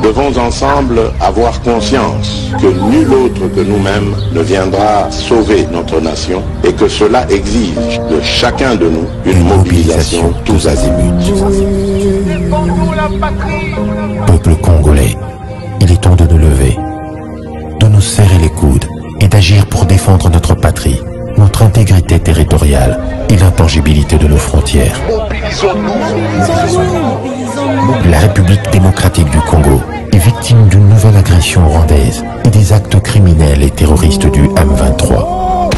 devons ensemble avoir conscience que nul autre que nous-mêmes ne viendra sauver notre nation et que cela exige de chacun de nous une mobilisation tous azimuts. Peuple congolais, il est temps de nous lever, de nous serrer les coudes et d'agir pour défendre notre patrie, notre intégrité territoriale et l'intangibilité de nos frontières. La République démocratique du Congo est victime d'une nouvelle agression rwandaise et des actes criminels et terroristes du M23.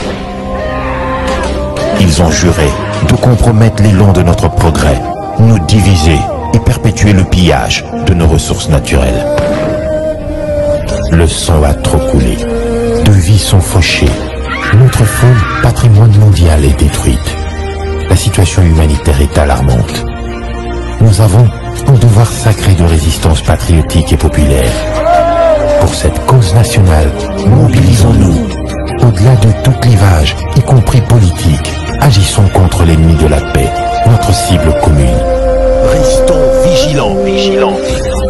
Ils ont juré de compromettre l'élan de notre progrès, nous diviser et perpétuer le pillage de nos ressources naturelles. Le sang a trop coulé, de vies sont fauchées, notre faune, patrimoine mondial, est détruite. La situation humanitaire est alarmante. Nous avons un devoir sacré de résistance patriotique et populaire. Pour cette cause nationale, mobilisons-nous. Au-delà de tout clivage, y compris politique, agissons contre l'ennemi de la paix, notre cible commune. Restons vigilants.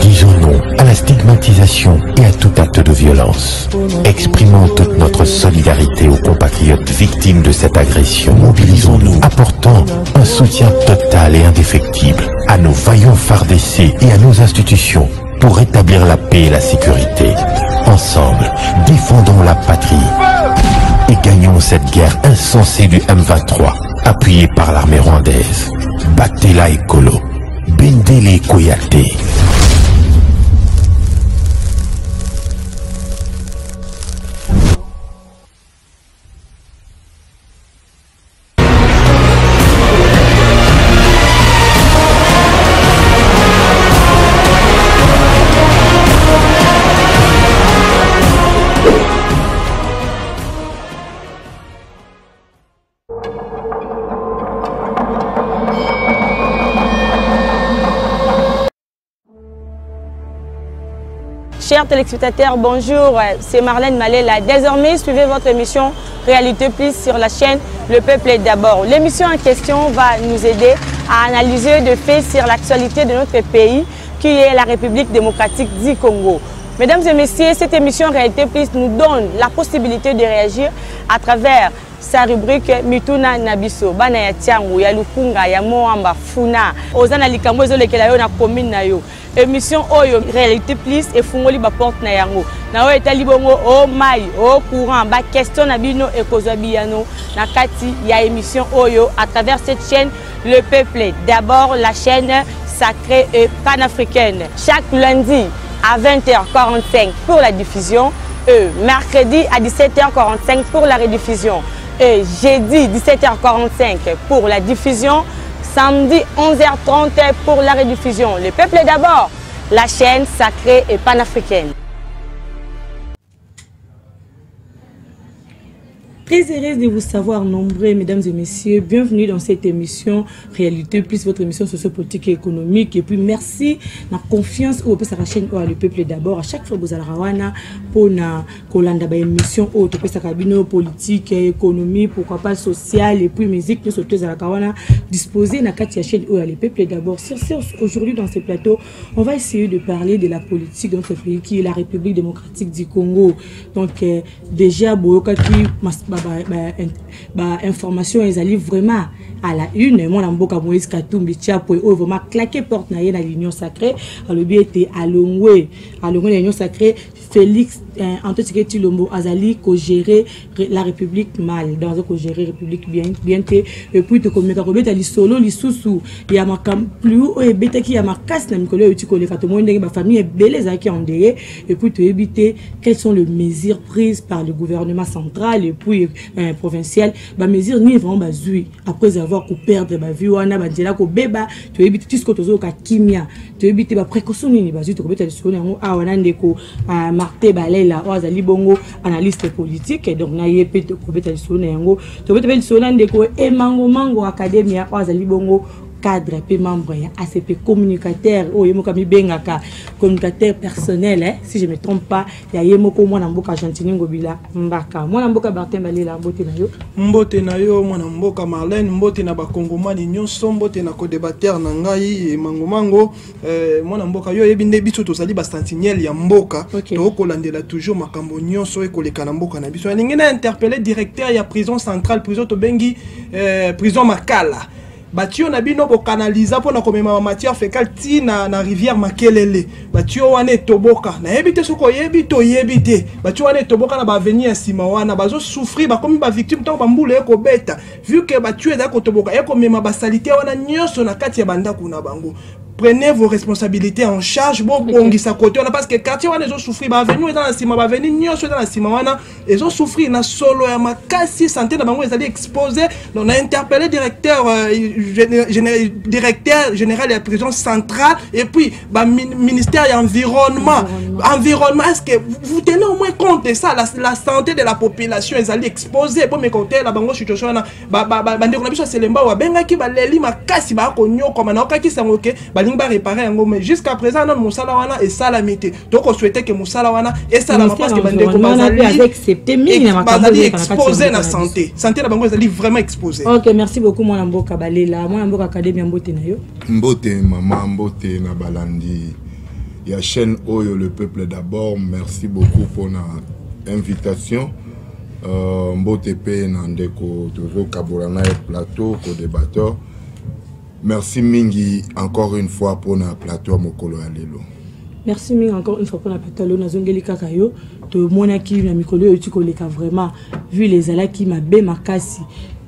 Disons non à la stigmatisation et à tout acte de violence. Exprimons toute notre solidarité aux compatriotes victimes de cette agression. Mobilisons-nous, apportant un soutien total et indéfectible à nos vaillants FARDC et à nos institutions pour rétablir la paix et la sécurité. Ensemble, défendons la patrie et gagnons cette guerre insensée du M23, appuyée par l'armée rwandaise. Battez-la écolo, Bendele Koyate. Chers téléspectateurs, bonjour, c'est Marlène Malela. Désormais, suivez votre émission Réalité Plus sur la chaîne Le Peuple est d'abord. L'émission en question va nous aider à analyser de faits sur l'actualité de notre pays, qui est la République démocratique du Congo. Mesdames et messieurs, cette émission Réalité Plus nous donne la possibilité de réagir à travers sa rubrique Mituna Nabiso. Bana ya tiangu, ya lukunga, ya moamba, funa. Ozana likambo ezolekela yo na commune na yo. Émission Oyo Réalité Plus et fungoli ba porte na yango. Na o etali bongo o mai, o courant, ba question na bino e kozwa biyano na kati ya émission Oyo à travers cette chaîne Le Peuple. D'abord la chaîne sacrée et panafricaine. Chaque lundi à 20h45 pour la diffusion, mercredi à 17h45 pour la rediffusion, et jeudi 17h45 pour la diffusion, samedi 11h30 pour la rediffusion. Le Peuple d'abord, la chaîne sacrée et panafricaine. Très heureuse de vous savoir nombreux, mesdames et messieurs. Bienvenue dans cette émission Réalité Plus, votre émission sociopolitique et économique. Et puis merci la confiance au la chaîne Le Peuple d'abord. À chaque fois vous allez pour na kolanda ba émission au cabine politique, économie, pourquoi pas sociale et puis musique. Nous sommes tous à la kawana disposés na kati chaîne Le Peuple d'abord. Aujourd'hui dans ce plateau, on va essayer de parler de la politique dans notre pays qui est la République démocratique du Congo. Donc déjà boyokaki information ils allaient vraiment à la une. Moi l'amboka Moïse Katumbi Tchapo et vraiment claqué porte na l'union sacrée. Le bien était à Longwe l'union sacrée. Félix Antoine Tilombo Azali ko gérer la République mal dans un ko gérer République bien et puis te communiquer ko beta li solo li susu ya makam plus et beta qui ya makas na mikolo uti ko le fato ndenge ba famille belé za qui ondeye et puis te éviter quelles sont les mesures prises par le gouvernement central et puis provincial ba mesures ni vraiment bazui après avoir ko perdre ba vie wana ba ndela ko beba te éviter tout ce que tozo ka kimia te éviter ba précaution ni bazui to ko beta li solo ngo a wana ndeko Marté Balela Ozali Bongo analyste politique et donc na yepete ko beta lisona yango to beta lisona ndeko e mango academia Ozali Bongo cadre pe membre ya ACP communicateur oyo mo kami bengaka communicateur personnel si je me trompe pas ya yemoko mwana mboka Gentini Ngobila Mbaka mwana mboka Bartin Balela mbote na yo mwana mboka Marlène mbote na bakongomani nyonso mbote na co-débatteur na ngai mangomango mwana mboka yo yebinde biso tozali ba sentinelle ya mboka to kolandela toujours makambo nyonso ekoleka na mboka na biso alingi na interpeller directeur ya prison centrale prison to bengi prison Makala batio na bino bo canaliser pona komema matière fécale ti na rivière Makelele batio wane toboka na yebite soko yebito yebite batio wane toboka na ba avenir sima wana bazo souffrir ba comme ba victime to ba mbule eko beta vu que batio eza ko toboka eko mema ba salité wana nyonso na kati ya banda kuna bango. Prenez vos responsabilités en charge. Bon, bongisa côté parce que quartier wana ils souffrir ba avenue dans la cima ba avenue nyonso dans la cima wana ils ont souffrir na solo ya makasi santé na bango ils allaient exposer. On a interpellé directeur général de la prison centrale et puis ba ministère de l'environnement. Environnement, est-ce que vous tenez au moins compte de ça la santé de la population ils allaient exposer bon mais côté la bango situation na ba ndeko na biso selemba wa benga ki ba leli makasi ba ko nyoko mana okaki sangoke ba réparer un mais jusqu'à présent non musala wana et salamité donc on souhaitait que musala wana et ça parce que bande ko bazali accepter minimum exposer na santé la bango ezali vraiment exposé. OK, merci beaucoup mon mboka Balela mon mboka académie mbote na yo mbote mama mbote na balandi ya chaîne Oyo le peuple d'abord merci beaucoup pour la invitation mbote pe na ndeko tozo kabolana plateau ko débatteur. Merci Mingi encore une fois pour notre plateau Mokolo Alelo. Merci Mingi encore une fois pour notre plateau Nazongeli Kakayo. To monaki na mikolo yotikoleka vraiment vu les ala qui m'a bé makasi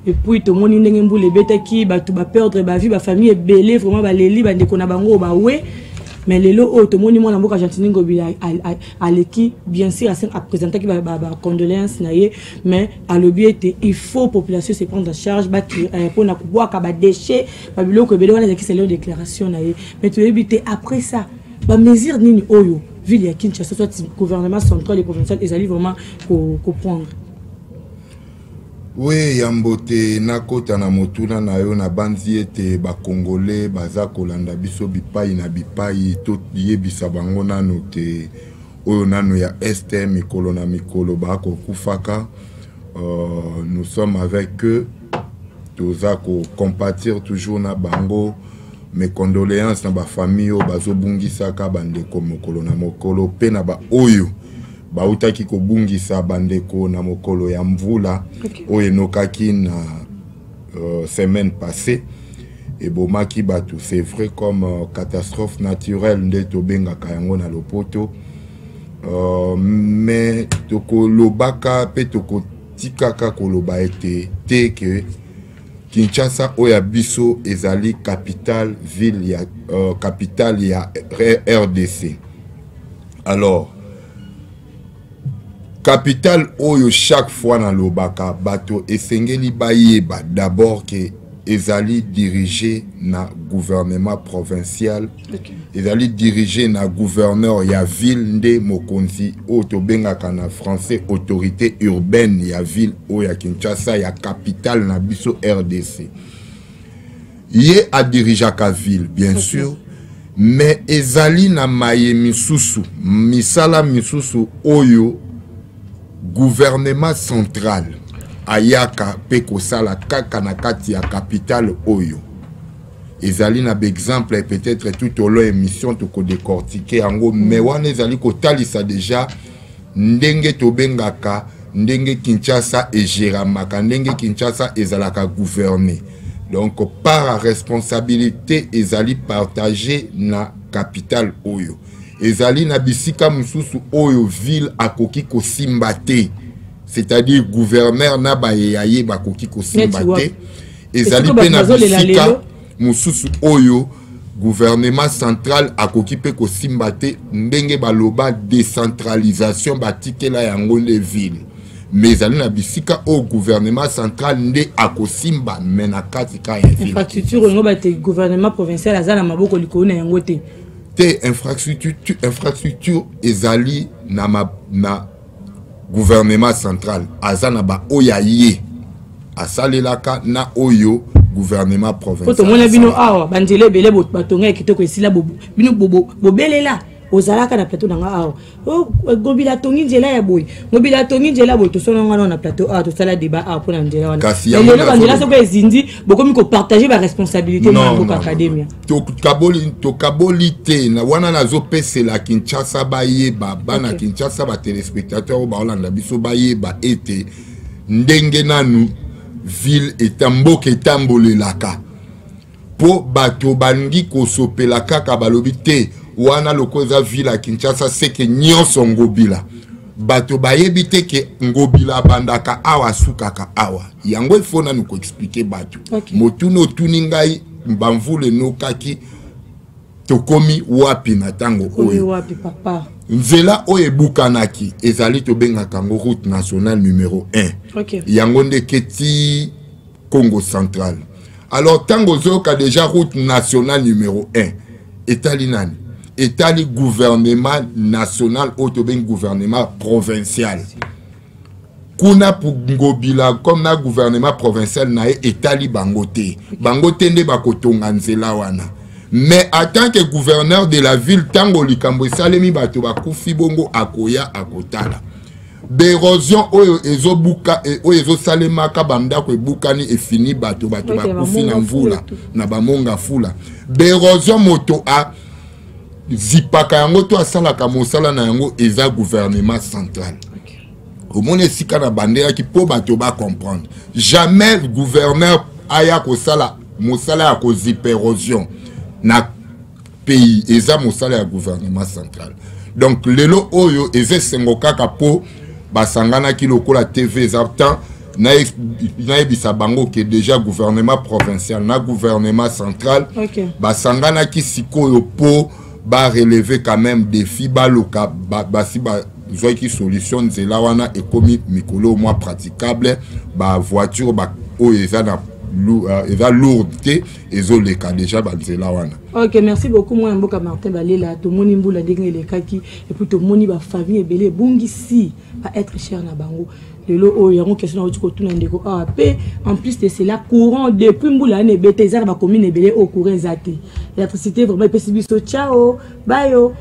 et puis to moni ndenge mbule beta ki ba tu ba perdre ba vie ba famille belé vraiment ba leli ba ndeko na bango ba we mais lelo o to moni mwana mboka Gentini Ngobila aleki bien sûr à présenter qui ba condoléances naie mais à l'objet il faut population se prendre en charge ba pour na kubwa ka ba déchets ba biloko belé wana qui c'est leur déclaration naie mais to éviter après ça ba mesure nini oyo ville ya Kinshasa soit gouvernement central et provincial ils allaient vraiment prendre. Oui, yambote nakota na motuna na yo na banzi ete ba congolais baza kolanda biso bipai na bipai to yebisa bango nano te oyo nano ya este mikolo na mikolo ba ko kufaka nous sommes avec eux toza ko compatir toujours na bango mes condoléances na ba famille o bazo bungisa ka bandeko mokolo na mokolo pe na ba oyo bautaki ko bungisa bandeko na mokolo ya mvula oyo enokaki na semaine passée et bomaki batu c'est vrai comme catastrophe naturelle nde tobengaka yango na lopoto mais toko lobaka pe toko tikaka koloba ete te que Kinshasa oya biso ezali capitale ville ya capitale ya RDC. Alors capitale oyo chaque fois na lobaka bato esengeli bayeba d'abord que ezali dirigé na gouvernement provincial ezali dirigé na gouverneur ya ville nde mokonzi oyo tobengaka na français autorité urbaine ya ville oyo ya Kinshasa ya capitale na biso RDC ye a dirigeaka ville bien sûr mais ezali na maye misusu misala misusu oyo gouvernement central ayaka peko sala kaka na kati ya capitale oyo ezali na exemple peut-être tout au long émission to ko décortiquer yango mais wana ezali ko talisa déjà ndenge tobengaka ndenge Kinshasa et géramaka ndenge Kinshasa ezalaka gouverner donc par responsabilité ezali partagée na capitale oyo ezali na bisika mususu oyo ville akoki ko simbate c'est-à-dire gouverneur na bayaye bakoki ko simbate ezali pe na bisika mususu oyo gouvernement central akoki pe ko simbate ndenge baloba décentralisation batikela yango nde ville mais ezali na bisika au gouvernement central nde akosimba mena kati ka ya ville infrastructure ngo bate gouvernement provincial azala maboko likona yango te infrastructure ezali na gouvernement central azana ba oyaye asalelaka na oyo gouvernement provincial. Quand on a vu ah banjele belé batonga kitoko esila bino bobelela ozalaka na plateau nanga ah oh gobila tongi njela ya boy gobila tongi njela boy to sonanga na plateau ah to sala débat ah pour njela wana mais le banjela soko ezindi bokomi ko partager ba responsabilité na boka academia to kabolité na wana nazo pesela Kinshasa bayeba bana Kinshasa ba téléspectateurs ba Hollande biso bayeba ete ndenge nanu ville etamboka etambolelaka po bato bangi kosopela kaka balobi te wana lokoza ville à Kinshasa seke nyonso ngobila bato bayebi te ke ngobila bandaka awa sukaka awa yango ifona nuko expliquer bato motuno tuningai mbamvule nokaki tokomi wapi na tango oyo wapi papa nzela oyo bukanaki ezali tobengaka ngo route nationale numéro 1 yango nde keti Congo central. Alors tango zoka déjà route nationale numéro 1 etali nani etali gouvernement national autobeng gouvernement provincial kuna pour ngobila comme na gouvernement provincial na etali bangote bangote nde bakotonga nzela wana. Mais en tant que gouverneur de la ville, tango likambo salemi bato bakufi bongo akoya akotala. D'érosion oyo ezobuka oyo ezosalema ka banda ko ebukani e fini bato bakufi na mvula na bamonga fula. D'érosion moto a zipaka yango to asala ka mosala na yango eza gouvernement central. Au monde sika na bandera ki po bato ba comprendre. Jamais gouverneur aya ko sala mosala ya ko ziperosion na pays eza mosala ya gouvernement central. Donc lelo oyo eze sengo kaka po basangana ki lokola TV ezaptan na ebisa bango ke déjà gouvernement provincial na gouvernement central basangana ki sikoyo po ba relever quand même défi baloka basi ba zoi ki solution nzela wana ekomi mikolo moins praticable ba voiture ba oyo eza na lourdité et les cas déjà banzela wana. Ok, merci beaucoup moi Mboka Martin Balela to moni mbula ndenge le kaki et puis to moni ba famille ebele bungi si pas être cher na bango. Lelo o yango question na otiko tuna ndeko AP en plus de cela courant depuis mbula ne bete za ba commune ebele au courant zate. L'électricité vraiment pesibiso ciao bayo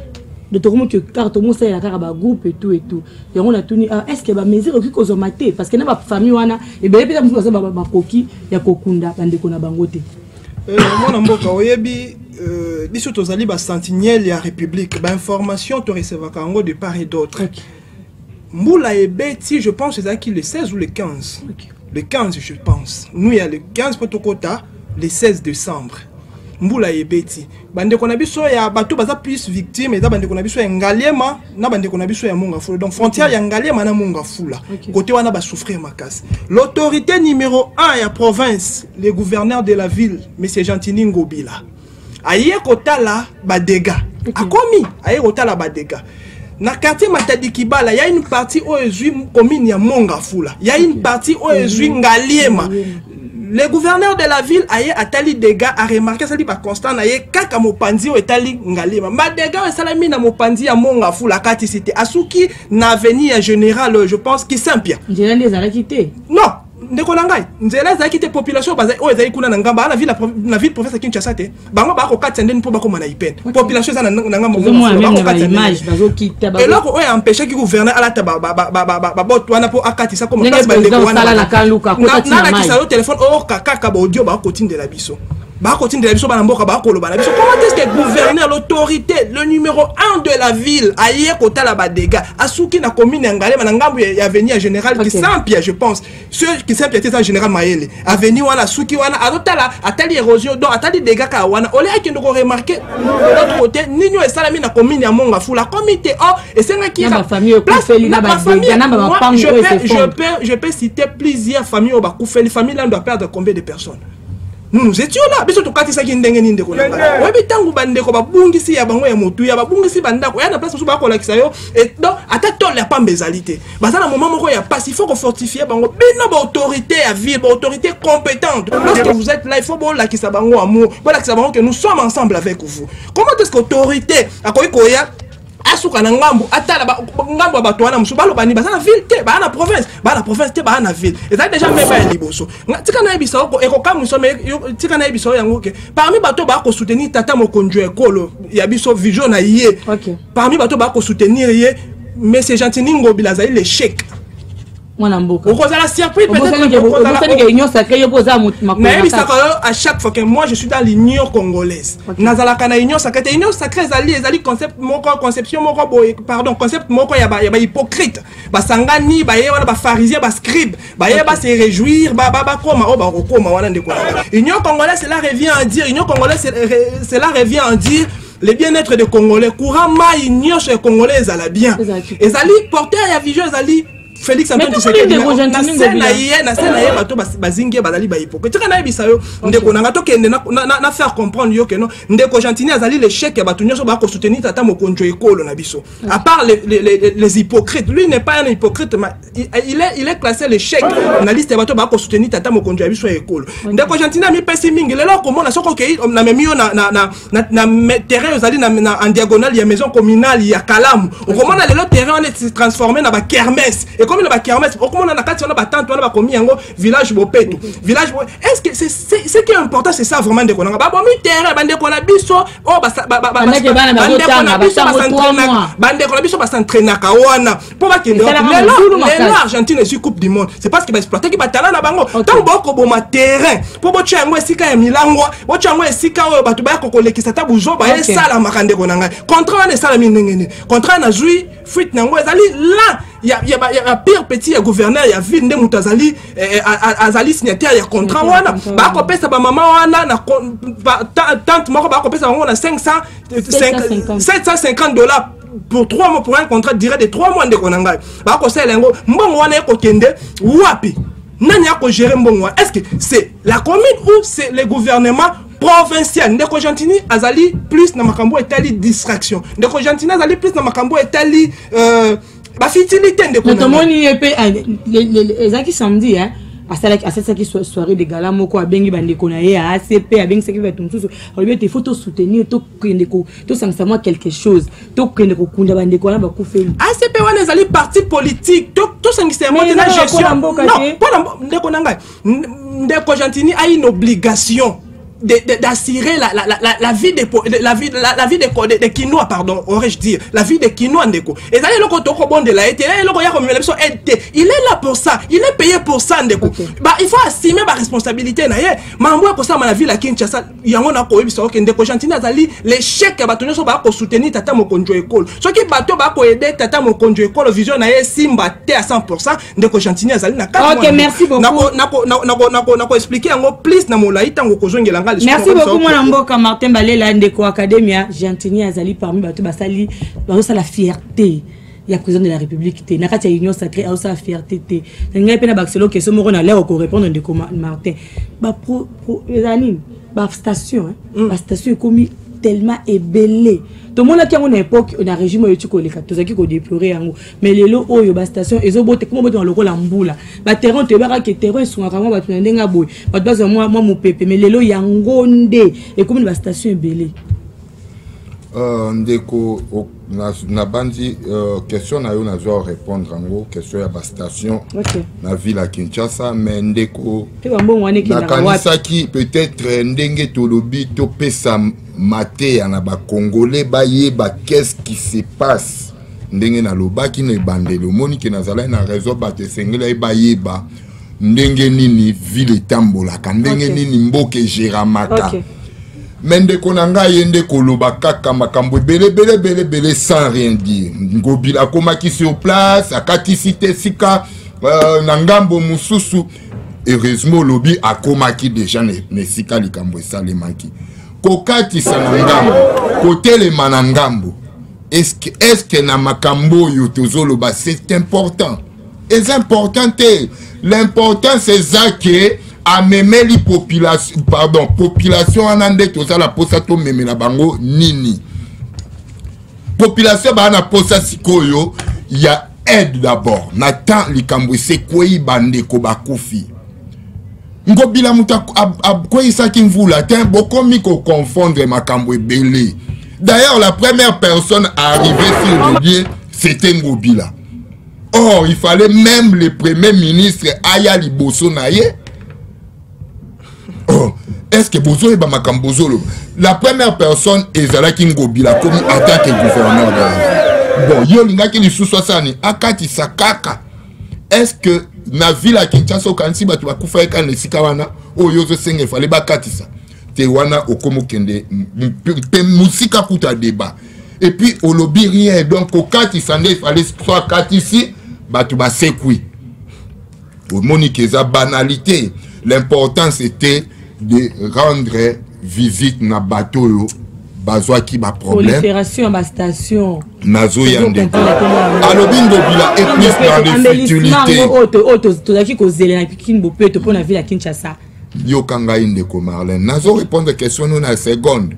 de tout le monde que carte mon ça la carte groupe et tout et on a tenu est-ce que ba mesure qui cause maté parce que na ba famille wana et ben peut-être nous ça ba koki ya kokunda bande ko na bangote mon mboka oyebi biso tozali ba sentinelle ya république ba information to recevoir kango de part et d'autre mbula ebeti je pense c'est qui le 16 ou le 15 le 15 je pense nous il y a le 15 protokota le 16 décembre mbula ebeti bande kona biso ya bato baza plus victime eza bande kona biso ya ngaliema na bande kona biso ya monga fula donc frontière ya ngaliema na monga fula côté wana ba souffrir makasi l'autorité numéro 1 ya province le gouverneur de la ville monsieur Gentini Ngobila aye kotala ba dégâts akomi aye kotala ba dégâts na quartier Matadi Kibala y a une partie où ezui commune ya monga fula y a une partie où ezui ngaliema. Le gouverneur de la ville a atali dégâts a remarqué ça dit par constant na ye kaka mopanzi o etali ngalima ma dégâts e salami na mopanzi ya monga fula kati cité asuki na avenue général je pense qui Saint-Pierre nzela les a quitté non ndeko nangai nzela za quitté population baza o ezali kuna na ngamba la ville province Kinshasa te bango ba ko kati ndeni po ba ko mana ipen population za na ngamba ba ko kati image bazo quitter ba et là ko o empêcher ki gouverneur ala ta ba bot wana po akati ça comme place ba ndeko wana na na ki téléphone o kaka ba audio ba ko tindela biso ba ko tindela biso bana mboka ba ko loba biso comment est-ce que gouverneur l'autorité le numéro 1 de la ville aye ko tala ba dégâts asuki na commune ngale na ngambu ya avenue général qui Saint-Pierre je pense ceux qui Saint-Pierre c'est en général Maele avenue wana suki wana azotala atali érosion donc atali dégâts ka wana ole akendo ko remarquer de l'autre côté ninyo esalami na commune ya monga fula comité et c'est qui la famille place na ba dégâts na ba pango je peux citer plusieurs familles au bakufeli famille là doit perdre combien de personnes. Nous étions là, biso to kati saki ndenge ninde ko nanga. Webi tangu bande ko babungisi ya bango ya motu ya babungisi banda ko ya na place so ba ko lakisa yo et donc ata to la pambezalité. Baza na moment moko ya passe il faut qu'on fortifier bango bino ba autorité à ville, ba autorité compétente. Lorsque vous êtes là, il faut bon lakisa bango amour, ba lakisa bango que nous sommes ensemble avec vous. Comment est-ce que autorité akoyi koya asuka na ngambo atala ngambo bato wana musu balo bani bazana ville te ba na province te ba na ville et ça déjà même ba liboso tika na ebisa ko ekoka muso me tika na ebisa yango ke parmi bato ba ko soutenir tata mokonjo ekolo ya biso vision na ye parmi bato ba ko soutenir ye mais c'est gentil ningo bilaza l'échec Mon amboka. Vous la surprise peut-être à chaque fois que moi je suis dans l'union congolaise. Nazalaka na union sacrée, union sacrée ezali concept moko conception moko pardon concept moko ya ba hypocrite. Ba sangani ba ye wana ba pharisien ba scribe, ba ye ba se réjouir ba koma o ba koma wana ndeko. Union congolaise cela revient à dire union congolaise cela revient à dire le bien-être des Congolais. Couramment union chez Congolais ezala bien. Ezali porteur ya vision ezali Félix Antoine Tshisekedi na scène ya bato bazingi bazali ba hypocrite tika na bisayo ndeko nanga to kende na faire comprendre yo que non ndeko gentini azali l'échec ya bato nyonso ba ko soutenir tata mokonjo ekolo na biso à part les hypocrites lui n'est pas un hypocrite mais il est classé l'échec na liste ya bato ba ko soutenir tata mokonjo ya biso ekolo ndeko gentini mi pesi mingi lelo komona soko ke na memio na terrain azali na en diagonale ya maison communale ya Kalamu komona lelo terrain on est transformé na ba kermesse. Comme il a kermesse, comment on a quand on a tante, on a commis un village bopeto, village. Est-ce que c'est ce qui est important, c'est ça vraiment de qu'on a pas bon terrain, bande qu'on a biso, oh bande qu'on a biso s'entraîner kawana. Pour pas que les Argentine est sur Coupe du Monde, c'est parce qu'il va exploiter qui va talent na bango. Tant beaucoup bon terrain, pour bo tchango esika ya milango, bo tchango esika o batu ba ko le kisata buzo ba sala makande qu'on a. Contrat na sala minengene, contrat na jui fuite nango ezali là. Il y a pire petit gouverneur, il y a ville de Moutazali, azali signataire, il y a contrat wana. Ba ko pesa ba maman wana na tante moko ba ko pesa on a 750 $ pour 3 mois pour un contrat direct de 3 mois de konanga. Ba ko sala ngo mbongo wana eko kende wapi. Nani ako gérer mbongo? Est-ce que c'est la commune ou c'est le gouvernement provincial? Ndeko Gentini azali plus na makambo etali distraction. Ndeko Gentini azali plus na makambo etali ba fitilité ndeko. Notamoni epé ezaki samedi hein. À cette soirée de gala moko abengi bandeko na ye à ACP abengi ce qui va tout susu. On lui dit faut soutenir to ndeko to sangama quelque chose. To ndeko kunda bandeko na ba kufeli. ACP wana ezali parti politique. To sangisa mo na gestion. Non, pas ndeko nanga. Ndeko Gentini a une obligation d'assurer la vie des Kinois, pardon, aurais-je dire, la vie des Kinois ndeko. Et d'ailleurs le bon de la été, il est là pour ça, il est payé pour ça ndeko. Bah il faut assumer ma responsabilité na ye. Mambo ko ça la ville à Kinshasa, yango na ko yebisa ke ndeko Gentini azali l'échec bato nyoso ba ko soutenir tata mokonjo ekolo. So ki bato ba ko aider tata mokonjo ekolo vision na ye simba te à 100%, ndeko Gentini azali na 4 mois. OK, merci beaucoup. Nako expliquer yango please na molai tango ko zongela. Merci beaucoup mon amboka Martin Balela ndeko Academia Gentini azali parmi bato basali bazo la fierté ya président de la République té nakati ya union sacrée a la fierté té ngai pena baxelo que ce moko na l'air ko répondre ndeko Martin ba pro anime ba station ba station comme tellement ébellé tout le monde qui a une époque on a régime yo tiko le kato zaki ko déplorer yango mais lelo oyo ba station ezo bote comme bote dans le rôle mbula ba terrain te ba que terrain sont vraiment ba tunenga boy ba baza moi mon pépé mais lelo yango nde et comme ba station ébellé ndeko na bandi question na yo na zo répondre en gros question ya ba station na ville à Kinshasa mais ndeko na kanisa ki peut-être ndenge tolobi to pesa maté na ba congolais ba yeba qu'est-ce qui se passe ndenge na lobaki na bandelo monique na zala na réseau ba te sengela ba yeba ndenge nini ville tambola ndenge nini mboke geramaka Mende konanga yende koloba kaka makambo belé sans rien dire. Ngobila komaki sur place, akati cité sika nangambo mususu. Heureusement lobi akomaki déjà ne sika likambo salemaki. Kokati sanangambo, côté le manangambo. Est-ce que na makambo yo tozoloba c'est important. C'est important l'important c'est ça que a memé li population pardon population anande to ça la posa to meme la bango nini population ba na posa sikoyo il y a aide d'abord natan likambo c'est quoi bande ko bakufi ngobila muta ko isaki mvula tin bokomi ko confondre makambo ebele D'ailleurs, la première personne à arriver sur le lieu, c'était Ngobila. Or, il fallait même le premier ministre Aya Liboso Naye. Oh, est-ce que Bozo est Bamakambozo? La première personne est Zalaki Ngobila comme en tant que gouverneur de la ville. Bon, Yolinga qui lui sous-soit Akati Sakaka. Est-ce que na ville à Kinshasa au Kansi batu bakufa eka ne sikawana o yozo senge fallait bakatisa te wana okomo kende musika kuta débat et puis au lobby rien donc au katisa il fallait soit katisi batu ba sekui au monique za banalité. L'important c'était de rendre visite na bateau bazwa ki ba problème prolifération à ma station nazo yande alobingo bila et plus dans les futilités to daki ko zelena pikinbo pe to pona ville à Kinshasa yo kanga inde ko Marlène nazo répondre question nous na seconde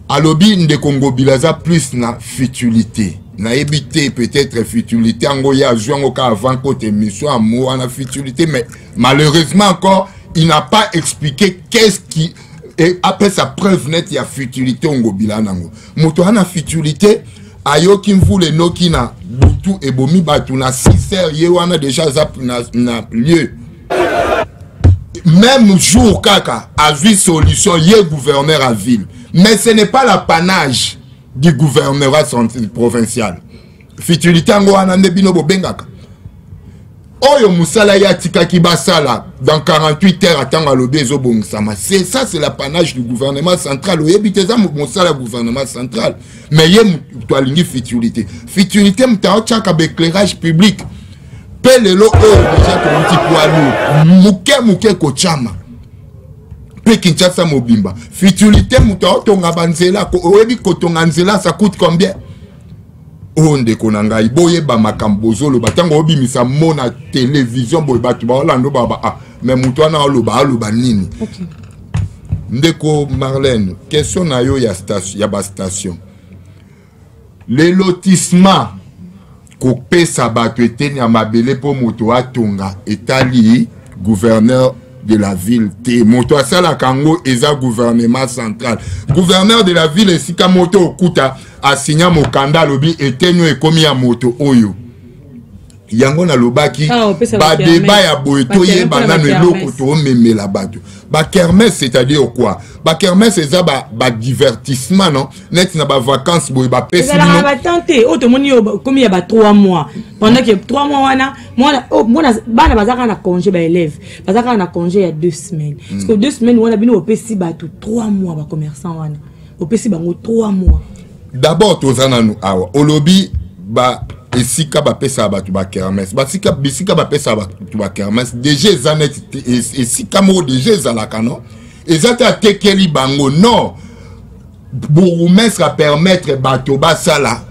alobi nde Congo bilaza plus na futilité na éviter peut-être futilité ngo ya juin ka avant côté mission amour na futilité mais malheureusement encore il n'a pas expliqué qu'est-ce qui. Et après sa preuve nette, il y a futilité au Ngobila nango. Moto ana futilité, ayo kim voule no ki na butu et bomi batu na 6 heures, ye wana déjà zap na lieu. Même jour kaka, a vu solution, ye gouverneur à ville. Mais ce n'est pas l'apanage du gouvernement provincial. Futilité ngo ana nebino bobengaka. Oyo musala ya tikaki basala dans 48 heures attendre le bezo bongsama. C'est ça, c'est l'apanage du gouvernement central. Oyo biteza musala gouvernement central. Mais yé to alingi futilité. Futilité mtao chaka éclairage public. Pelelo oyo déjà to petit poilu. Muke kochama. Pe Kinshasa mobimba. Futilité mtao tonga banzela ko oyebi kotonga nzela ça coûte combien? Onde konanga iboye ba makambozo lo batango obimisa mona télévision boy batu ba olando baba ah mais mutwana oloba nini. OK. Ndeko Marlène, question na yo ya station ya ba station. Les lotissements ko pesa batu eteni ya mabele po moto atonga etali gouverneur de la ville te moto asala kango eza gouvernement central. Gouverneur de la ville esika moto okuta a signé mokanda lobi etenyo ekomi ya moto oyo yango na lobaki ba débat ya boeto ye banano eloko to memela bato ba kermesse c'est-à-dire quoi ba kermesse eza ba divertissement non net na ba vacances boy ba pesi bino ba tenter auto moni comme ya ba 3 mois pendant que 3 mois wana mona bana bazaka na congé ba élève bazaka na congé il y a 2 semaines parce que 2 semaines wana bino opesi bato 3 mois ba commerçant wana opesi bango 3 mois. D'abord tozana nu awa olobi ba esika ba pesa ba tu ba kermesse ba sika bisika ba pesa ba tu ba kermesse déjà zanet esika mo déjà zalaka non ezata tekeli bango non bourgmestre a permettre bato ba sala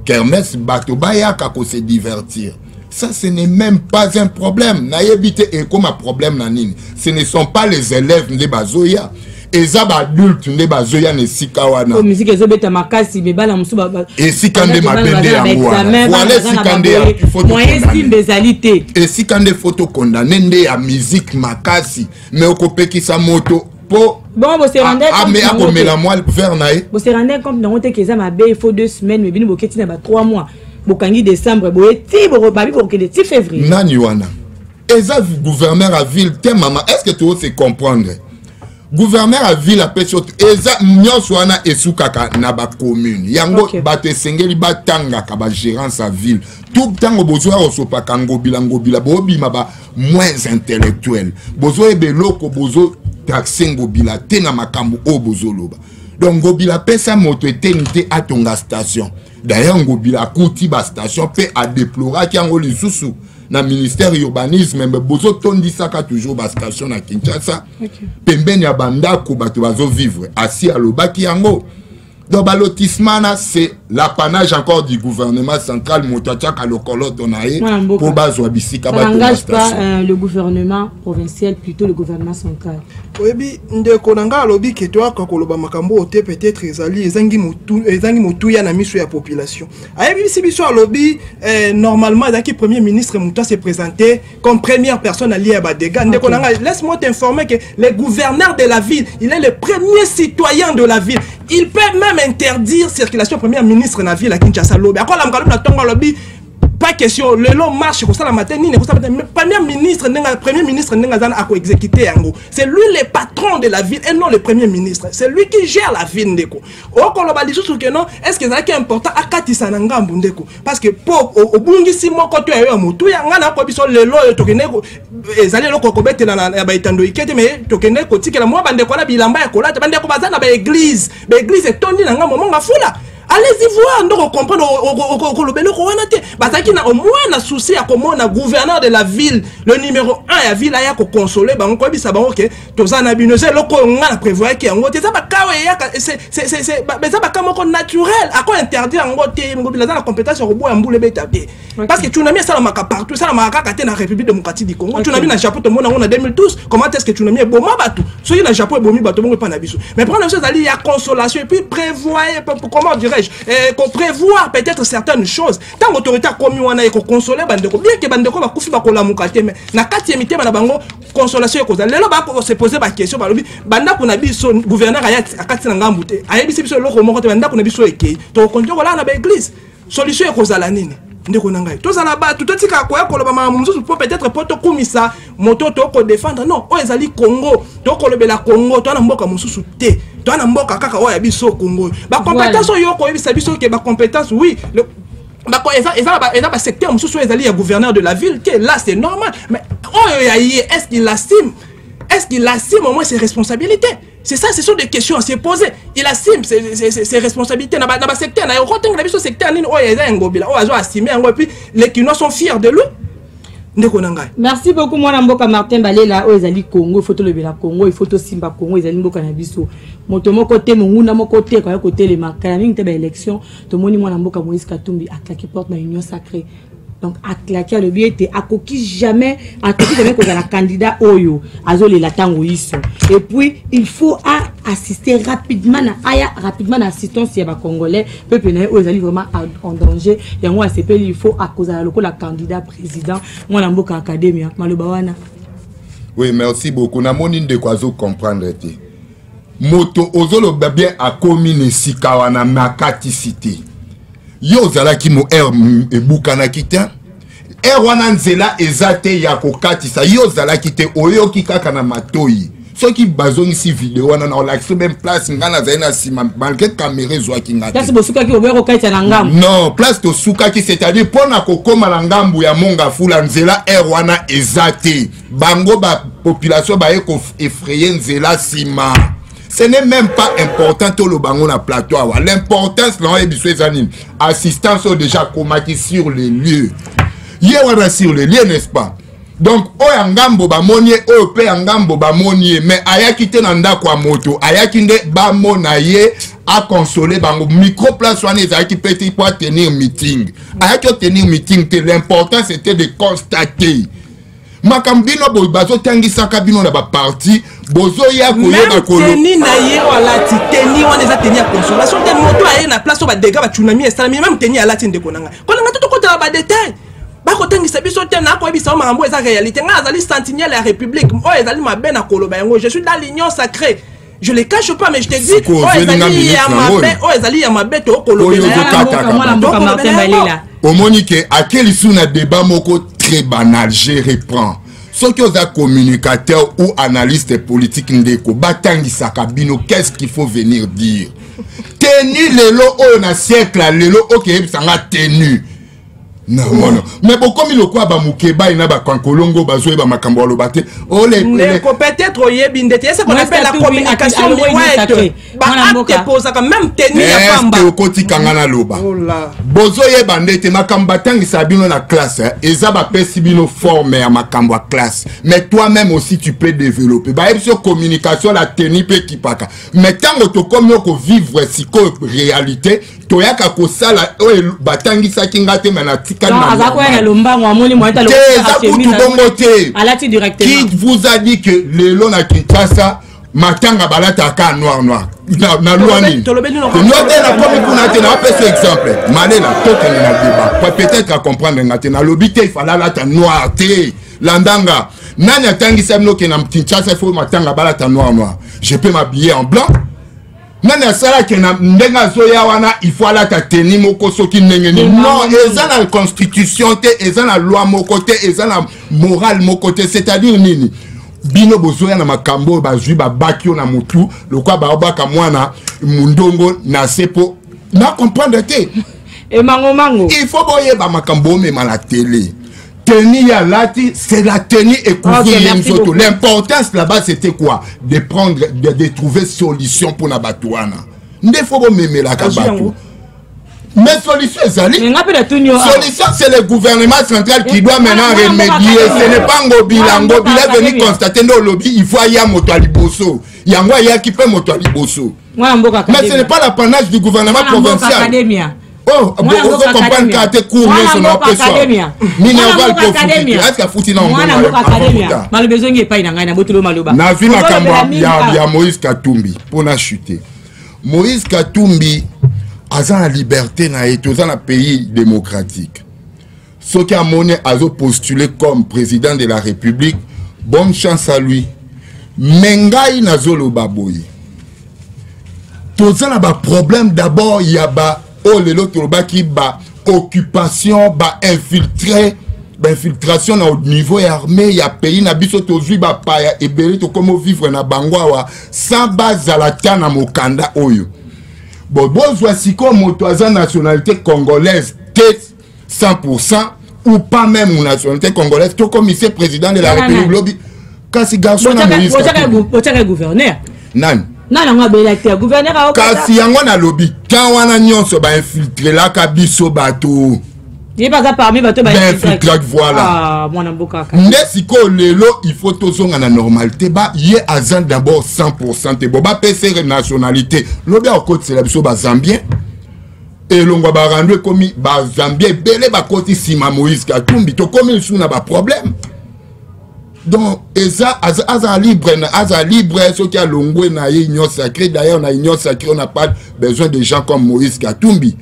kermesse bato ba yaka ko se divertir. Ça, ce n'est même pas un problème. Naïbité et comme un problème nanine. Ce ne sont pas les élèves de Bazoya. Et ça, adulte de Bazoya ne sikawana. Oh, musique ezobeta makasi bebala musuba. Et si quand des mabende à moi. Voilà si quand des photos condamnées. Et si quand des photos condamnées à musique makasi. Mais au copé qui sa moto. Bon, vous se rendez compte. Ah, mais à comme la moelle faire naï. Vous se rendez compte dans que ça m'a il faut 2 semaines, mais bien vous quittez n'a 3 mois. Bokangi décembre, boeti, bobabi pour que le 6 février. Nani wana. Et ça gouverneur à ville, te maman, est-ce que tu oses comprendre? Gouverneur à ville a pesot et ça nyos wana esukaka na ba commune. Yango bate sengeli batanga ka ba gérance à ville. Tout tango bozo osopa kango bila bobi maba moins intellectuel. Bozo ebeloko bozo taxengo bila te na makambo o bozo loba. Donc Ngobila pesa moto eternité à ton station. D'ailleurs Ngobila kouti ba station pe a déplorer ki ango lisusu na ministère urbanisme mais bozo tondi saka toujours ba station na Kinshasa. Pembeni ya bandako bato bazo vivre assis à lobaki yango. Donc ba lotissement c'est l'apanage encore du gouvernement central motacha lokolo tonae pour bazo bisika ba station. Pas le gouvernement provincial plutôt le gouvernement central. oyebi ndeko nanga alobi ke to akakoloba makambo te peut-être ezali ezangi motu ya na miso ya population ayebi si biso alobi normalement ezaki premier ministre muta se présenter comme première personne alliée à Badega ndeko nanga laisse-moi t'informer que le gouverneur de la ville il est le premier citoyen de la ville il peut même interdire circulation premier ministre na ville à Kinshasa lobi akola mkalum na tonga lobi pas question le long marche comme ça la matin ni premier ministre n'est pas exécuter yango c'est lui le patron de la ville et non le premier ministre c'est lui qui gère la ville ndeko o koloba lisusu que non est-ce que ça qui est important akatisa na ngambu ndeko parce que po obungi si moko to ya mutu ya ngana ko biso lelo to keneko ezali loko ko betela na ba itando ikete mais to keneko tikela mo bandeko na bilamba ya kolata bandeko bazana ba église etondi na ngambo monga fula. Allez-y voir, donc on comprend au moins un souci à comment le gouverneur de la ville, le numéro 1 la ville a consolé, bah on peut dire ok, tous en abineux, on a prévu qu'il y a un c'est naturel, à quoi interdire en gros la compétence au bout en boule bétabé. Parce que tu n'as mis ça partout, ça m'a raconté dans la République démocratique du Congo. Tu n'as mis dans le Japon, tout le monde en 2012. Comment est-ce que tu n'as mis Boma Batou? Soit dans le Japon et Bomi Batou, on pas n'abissou. Mais prendre les choses, il y a consolation et puis prévoyez, comment dirais-je, qu'on prévoit peut-être certaines choses. Tant l'autorité a commis, on a consolé Bandeko. Bien que Bandeko va couper ma cola moukate, mais na quatrième ma bango consolation et cause. Là, on se poser la question, Banda qu'on a vu son gouverneur à Katinangambouté. A eu ce loco, Banda qu'on a vu son équipe. Donc, on dit voilà, on a l'église. Solution est cause à l'année. Ndeko nangai to za là-bas tout petit ka koya koloba mamuzu peut-être poto kumisa moto to ko défendre non o ezali Congo to kolobela Congo to na mboka mususu te to na mboka kaka o ya biso Congo ba compétence yo ko yebisa biso ke ba compétence oui le ba ko eza ba secteur mususu ezali ya gouverneur de la ville que là c'est normal mais o ya est-ce qu'il assume au moins ses responsabilités? C'est ça, ce sont des questions à se poser. Il assume ses responsabilités dans le secteur. Les Kinois sont fiers de lui. Merci beaucoup, moi, Mboka Martin Balela, Ozali Congo, il faut le Bela Congo, il faut le Simba Congo, Ozali Mboka Nabiso. Mon côté, mon côté, quand côté les marques, quand il y a une élection, tout le monde, moi, Mboka Moïse Katumbi, à qui porte dans l'union sacrée. Donc, à claquer le billet, était à coquille jamais qu'on a la candidat Oyo, Azole la tango iso. Et puis, il faut assister rapidement à assistance si les Congolais, peuple n'est vraiment en danger. Et moi, il faut à cause de la candidat président, moi, l'amboka académie, Malobawana. Oui, merci beaucoup. Na monine de quoi comprendre. Moto, ozolo bien à commune Sikawana, Makati City. Yo zalaki mo ebukana kita wana nzela ezate ya kokatisa yo zalaki te oyo kikaka na matoi soki bazongi si vidéo wana na olaxi même place ngana zaina sima malgré caméra zwaki ngati place bosuka ki obero kaita na ngambu non place to suka ki c'est-à-dire pona kokoma na ngambu ya monga fula nzela wana ezate bango ba population ba eko effrayer nzela sima. Ce n'est même pas important tout le bango na plateau. L'importance c'est assistance déjà commis sur les lieux. Yéwana sur les lieux, n'est-ce pas? Donc, oyangambo ba monie, pe yangambo ba monie, mais ayakite nanda kwa moto, ayakinde ba monaye à consoler bango micro place wana ezaki petit pour tenir meeting. Ayaki tenir meeting, l'important c'était de constater. Makambino bo bazo tangisa kabino na ba parti bozo ya koyeba kolo teni na ye wala ti teni wana eza teni ya consolation te moto aye na place ba dégâts ba tsunami esala même teni ala ti ndeko nanga kolanga to kota ba détail ba ko tangisa biso te na ko ebisa makambo eza réalité nga azali sentinelle ya république o ezali mabe na koloba yango je suis dans l'union sacrée. Je les cache pas, mais je te dis, ezali ya mabe to koloba au monique à quel suna débat moko très banal, je reprends. Ceux qui ont un communicateur ou analyste politique ndeko batangi sakabino, qu'est-ce qu'il faut venir dire? Tenu lelo o na siècle lelo ok sanga tenu. Non, non. Mais bon, comme il le croit, Mukeba, il n'a pas Kankolongo, Bazoé, Makambo, Lobate. Oh, les. Peut-être, c'est ce qu'on appelle la communication directe. Bah, pose même tenir la femme. Est-ce que Koti Kangana Loba? Bozoye Bandete, Makambatan, il s'habille la classe. Et ça va pas si bien former à Makambo classe. Mais toi-même aussi, tu peux développer. Bah, sur communication, la tenue peut qui paka. Mais tant que tu comme vivre si réalité, toyaka kosala oyo batangisa kinga mais na tikali na azako ya lombango amoni moita le alati directement. Qui vous a dit que le long na Kinshasa matanga balata ka noir na loani to lobe no na comme kuna te na pese exemple malela toke na débat peut-être à comprendre ngate na lobité il fallait la ta noir te landanga nani atangisa mno ke na Kinshasa faut matanga balata noir je peux m'habiller en blanc. Nani asala ke na ndenga zoya wana il faut la ta tenir moko soki ndengeni non eza na constitution te eza na loi moko te eza na morale moko te c'est-à-dire nini bino bozoya na makambo bazui babakio na mutu lokwa baobaka mwana mundongo na sepo na comprendre te et mango il faut boye ba makambo mais la télé tenir ya lati c'est la tenue et couvrir okay, l'importance là-bas c'était quoi de prendre de trouver solution pour na batouana ndé faut bo memela ka batu. Mais solution, solution c'est le gouvernement central qui doit maintenant remédier. Ce n'est pas Ngobila. Ngobila est venu constater nos lobbies. Il faut aller à Motoaliboso. Il y a un qui fait Motoaliboso. Mais ce n'est pas l'apanage du gouvernement provincial. Oh, vous comprenez quand tu es couru sur notre question. Minerval profité. Est-ce qu'il a foutu dans le besoin n'est pas na vie il y a Moïse Katumbi pour la chuter. Moïse Katumbi a la liberté dans un pays démocratique. Ce qui a monnaie a postulé comme président de la République, bonne chance à lui. Mengai Nazolo Baboyi. Tout ça, il y a problème. D'abord, il y a qui occupation, infiltration au niveau armé. Il y a pays qui ont vivre na Bangwawa sans base à la tiana Mokanda Oyo. Bon, voici comme motoisa nationalité congolaise, 100% ou pas même une nationalité congolaise, tout comme il est président de la République lobby. Kasi garçon na Moïse Katumbi. Gouverneur. Nan. Nan nga belacteur gouverneur. Kasi yango na lobby, quand wana nyonso ba infiltrer la kabiso bato. Il pas ça parmi bato ba infiltrer voilà. Ah, mwana mboka. Nesiko lelo il faut tozonga na normalité ba yé azan d'abord 100% te boba PCR nationalité. Lobby au côté c'est la biso ba zambien. Et l'on va rendre comme ba zambien belé ba côté sima Moïse Katumbi to comme il na ba problème. Donc eza aza libre ce qui a longwe na union sacrée. D'ailleurs on a union sacrée, on n'a pas besoin de gens comme Moïse Katumbi.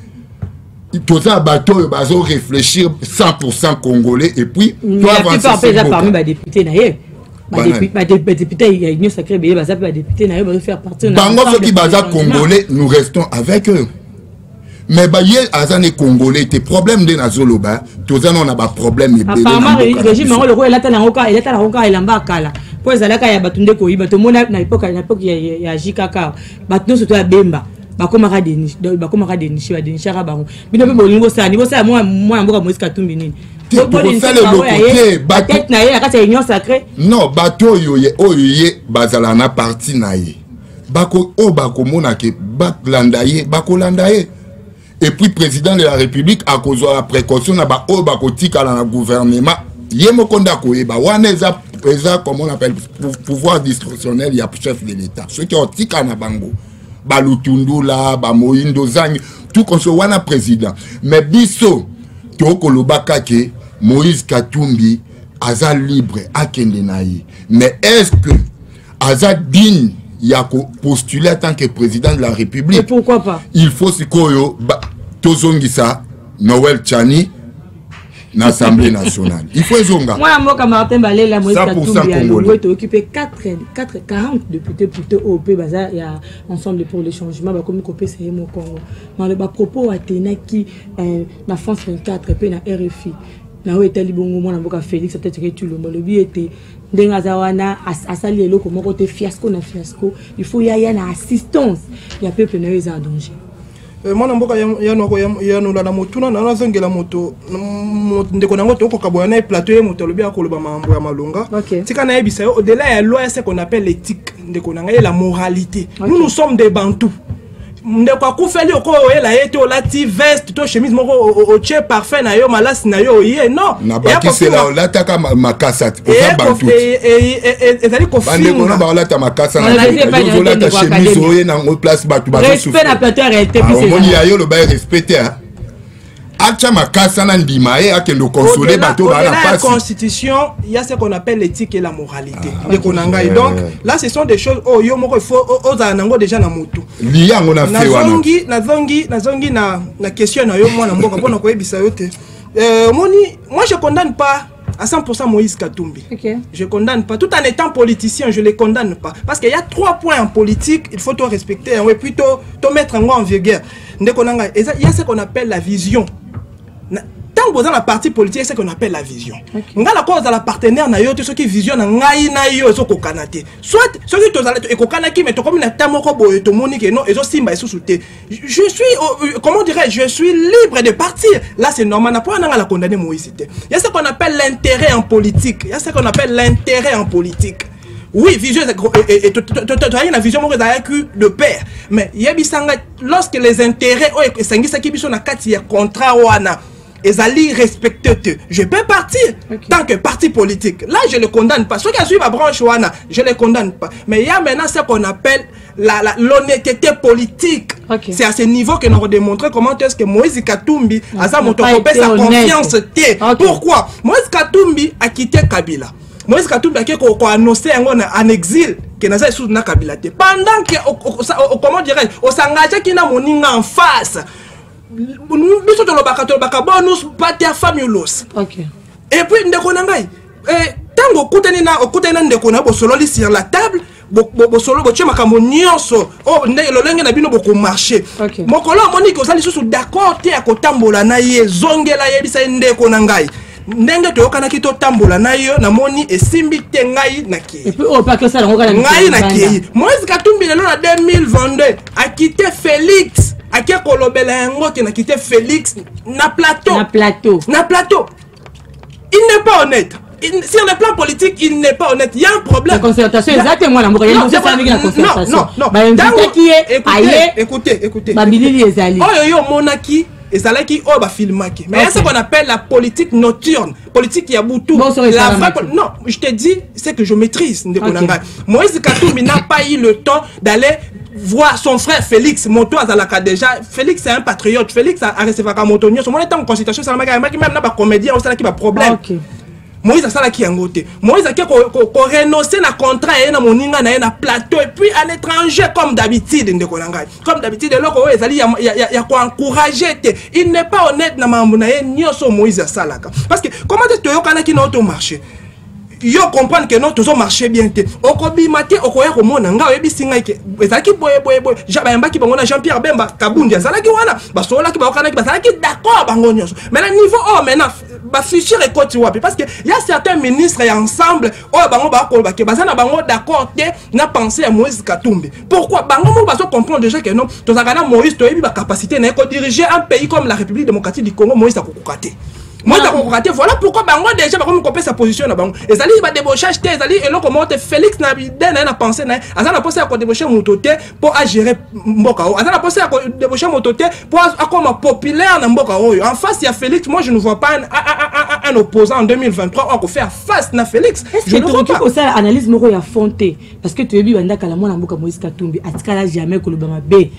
Tout ça bateau bazo réfléchir 100% congolais et puis toi avancer parmi les députés d'ailleurs. Les députés il y a union sacrée mais les députés d'ailleurs faire partie bango ceux qui baza congolais nous restons avec eux. Mais baye azane congolais tes problèmes de nazoloba tous on a pas problème apparemment régime le roi elata na roka elamba kala po ezalaka ya batunde ko yiba to mona na époque ya jikaka batno surtout ya bemba bakomaka denishi ba denishaka bango bino pe bolingo sani bo sa moi mboka Moïse Katumbi nini tête na ye akati ya union sacrée non bato oye bazala na parti na ye bako mona ke baklandaye bakolandaye. Et puis président de la République a causé la précaution na ba bakotika na gouvernement yemokonda koyeba wana eza comment on appelle pouvoir discrétionnel ya chef de l'État ceux qui ont tika na bango balutundula ba moindo zangi tout comme ce wana président mais biso to kolobaka ke Moïse Katumbi aza libre akende na ye mais est-ce que aza digne il y a postulé en tant que président de la République. Et pourquoi pas? Il faut sikoyo tozongisa Noël Tchani l'Assemblée nationale. Il faut zonga. Moi mboka Martin Balela Moïse Katumbi a occupé 40 députés plutôt au pays bazar il y a ensemble pour le changement ba comme copé c'est mon Congo. Mais le propos a tenu qui na France 24 et na RFI. Na o etali bongo mona mboka Félix peut-être que tu le lobby était ndenga zawana asali eloko moko te fiasco na fiasco il faut ya na assistance ya peuple na eza en danger. Mwana mboka ya no la motuna na zongela moto ndeko nango to kokaboya na plateau ya moto lobi akoloba mambo ya malonga tika na yebisa au-delà ya loi ce qu'on appelle l'éthique ndeko nanga la moralité. Nous sommes des bantous. ndeko akufeli oko oyela ye te olati veste to chemise moko otie parfait na yo malasi na yo ye non na bakisela olataka makasa oza bantu ezali kofinga bandeko na baolata makasa na olata chemise oye nango place bato respect na plateau arrêté puis omoni ya yo loba respecté acha makasa na ndima ye akendo consoler bato bana passe. La constitution, il y a ce qu'on appelle l'éthique et la moralité. Donc là ce sont des choses oh yo moko il faut oza nango déjà na moto. Liya ngona fait wana. Nazongi na question na yo mwana mboka pona ko yebisa yo te. Moi je condamne pas à 100% Moïse Katumbi. Okay. Je condamne pas. Tout en étant politicien, je les condamne pas. Parce qu'il y a 3 points en politique, il faut tout respecter, et plutôt mettre en vigueur. Il y a ce qu'on appelle la vision. Tant que dans la partie politique, c'est ce qu'on appelle la vision. On a la cause dans la partenaire, ceux qui visionnent, soit ceux qui je suis, comment dirais-je, je suis libre de partir. Là, c'est normal. On n'a pas la condamner Moïse. Il y a ce qu'on appelle l'intérêt en politique. Il y a ce qu'on appelle l'intérêt en politique. Oui, vision et la vision de père. Mais lorsque les intérêts contrat Ezali respecte, je peux partir tant que parti politique. Là, je ne le condamne pas. Ceux qui suivent ma branche, je ne les condamne pas. Mais il y a maintenant ce qu'on appelle l'honnêteté politique. C'est à ce niveau que nous avons démontré comment est-ce que Moïse Katumbi a sa confiance. Pourquoi? Moïse Katumbi a quitté Kabila. Moïse Katumbi a annoncé en exil que nous avons soutenu Kabila. Pendant que, comment dirais-je, on s'engage qui n'a mon en face. Et puis ndeko nangai tango okutani ndeko na bosololi sur la table bosolo boche makambo nyonso o lolenge na bino boko marcher mokolo moni ko sali susu d'accord te akotambola na ye zongela yebisa ndeko nangai ndenge toyokana ki totambola na yo na moni esimbi te ngai na ki et puis o pa que ça ngai na ki Moïse Katumbi lelo na 2022 a quitté Félix a quitté Félix na plateau. Il n'est pas honnête. Sur le plan politique, il n'est pas honnête. Il y a un problème. La concertation, exactement. Écoutez. Monaki. Et ça là qui filmaki. Mais c'est ce qu'on appelle la politique nocturne, politique Yaboutou. Non, je te dis, c'est que je maîtrise. Moïse Katumbi n'a pas eu le temps d'aller voir son frère Félix Moto Azalaka déjà. Félix c'est un patriote. Félix a reçu un moto. Son moment en consultation, ça m'a même pas comédien, on sait qui va problème. Moïse a ça qui a ngoté. Moïse a renoncé na contrat et na moninga na plateau et puis à l'étranger comme d'habitude comme d'habitude il y a quoi encourager. Il n'est pas honnête na mamuna nyoso Moïse a salaka. Parce que comment est-ce que yokana qui n'auto marché? Yo comprendre que non toujours marché bien te okobi maté okoya ko mona nga oyebi singa ke ezaki boye jaba yamba ki bango na Jean-Pierre Bemba Kabundi azalaki wana basola ki bakana ki bazalaki d'accord bango nyonso mais le niveau maintenant ba fichir et côté wapi parce que il y a certains ministres et ensemble bango ba ko ba ke bazana bango d'accord te na penser à Moïse Katumbi pourquoi bango mo baso comprendre déjà que non tozakana Moïse toyebi ba capacité na ko diriger un pays comme la République démocratique du Congo Moïse akokukate voilà pourquoi bango déjà va comme couper sa position là bango et ça li va débauchage te ezali et là comment Félix na bidena na penser na azana penser à ko débaucher mototé pour gérer mboka o azana penser à ko débaucher mototé pour comme populaire na mboka o en face il y a Félix moi je ne vois pas un opposant en 2023 on peut faire face na Félix je ne vois pas ça analyse moko ya fonté parce que tu es bi banda kala mwana mboka Moïse Katumbi atikala jamais ko lobama be